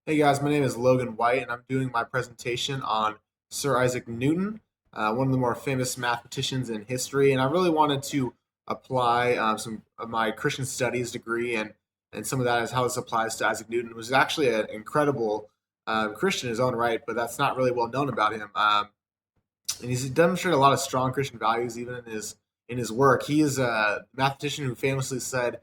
Hey guys, my name is Logan White, and I'm doing my presentation on Sir Isaac Newton, one of the more famous mathematicians in history. And I really wanted to apply some of my Christian studies degree, and some of that is how this applies to Isaac Newton, who was actually an incredible Christian in his own right, but that's not really well known about him. And he's demonstrated a lot of strong Christian values even in his work. He is a mathematician who famously said,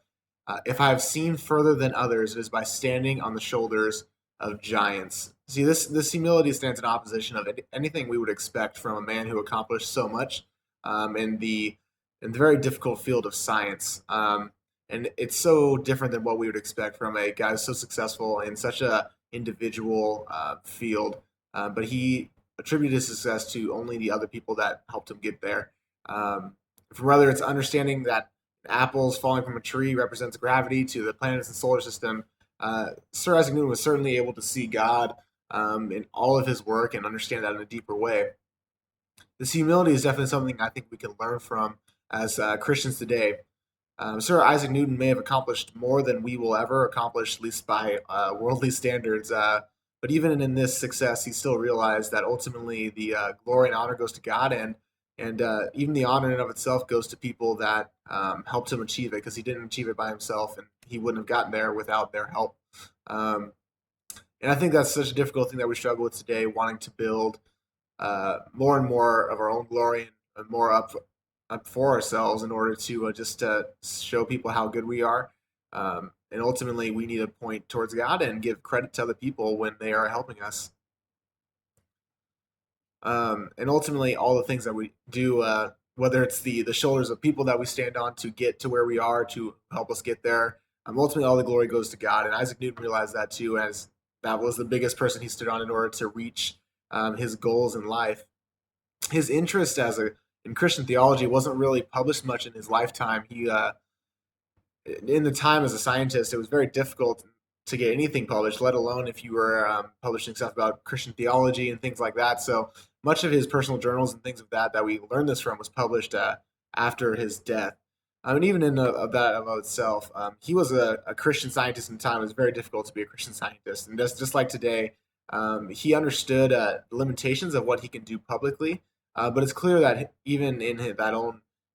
"If I have seen further than others, it is by standing on the shoulders of giants." See, this humility stands in opposition of anything we would expect from a man who accomplished so much in the very difficult field of science. And it's so different than what we would expect from a guy who's so successful in such a individual field. But he attributed his success to only the other people that helped him get there. From whether it's understanding that apples falling from a tree represents gravity to the planets and solar system, Sir Isaac Newton was certainly able to see God in all of his work and understand that in a deeper way. This humility is definitely something I think we can learn from as Christians today. Sir Isaac Newton may have accomplished more than we will ever accomplish, at least by worldly standards. But even in this success, he still realized that ultimately the glory and honor goes to God, and even the honor in and of itself goes to people that helped him achieve it, because he didn't achieve it by himself, and he wouldn't have gotten there without their help. Um, and I think that's such a difficult thing that we struggle with today, wanting to build more and more of our own glory and more up for ourselves in order to just show people how good we are. And ultimately, we need to point towards God and give credit to other people when they are helping us. And ultimately, all the things that we do, whether it's the shoulders of people that we stand on to get to where we are, to help us get there, ultimately all the glory goes to God. And Isaac Newton realized that too, as that was the biggest person he stood on in order to reach his goals in life. His interest in Christian theology wasn't really published much in his lifetime. He in the time as a scientist, it was very difficult to get anything published, let alone if you were publishing stuff about Christian theology and things like that. So much of his personal journals and things of that we learned this from was published after his death. I mean, even in of that of itself, he was a Christian scientist in the time. It was very difficult to be a Christian scientist, and just like today, he understood the limitations of what he can do publicly. But it's clear that even in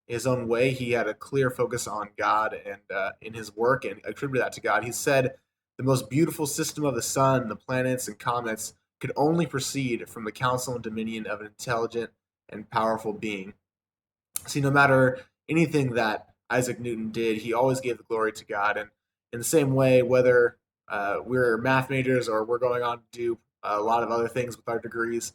his own way, he had a clear focus on God and in his work, and attributed that to God. He said, "The most beautiful system of the sun, the planets, and comets could only proceed from the counsel and dominion of an intelligent and powerful being." See, no matter anything that Isaac Newton did, he always gave the glory to God. And in the same way, whether we're math majors or we're going on to do a lot of other things with our degrees,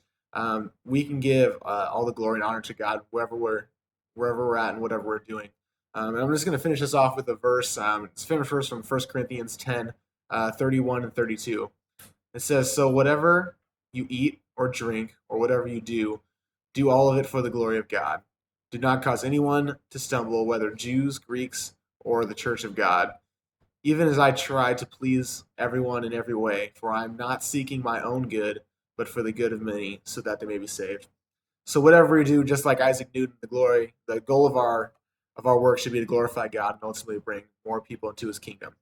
we can give all the glory and honor to God wherever we're at and whatever we're doing. And I'm just going to finish this off with a verse. It's a famous verse from 1 Corinthians 10, 31 and 32. It says, "So whatever you eat or drink or whatever you do all of it for the glory of God. Do not cause anyone to stumble, whether Jews, Greeks, or the church of God, even as I try to please everyone in every way, for I am not seeking my own good, but for the good of many, so that they may be saved." So whatever we do, just like Isaac Newton, the goal of our work should be to glorify God and ultimately bring more people into His kingdom.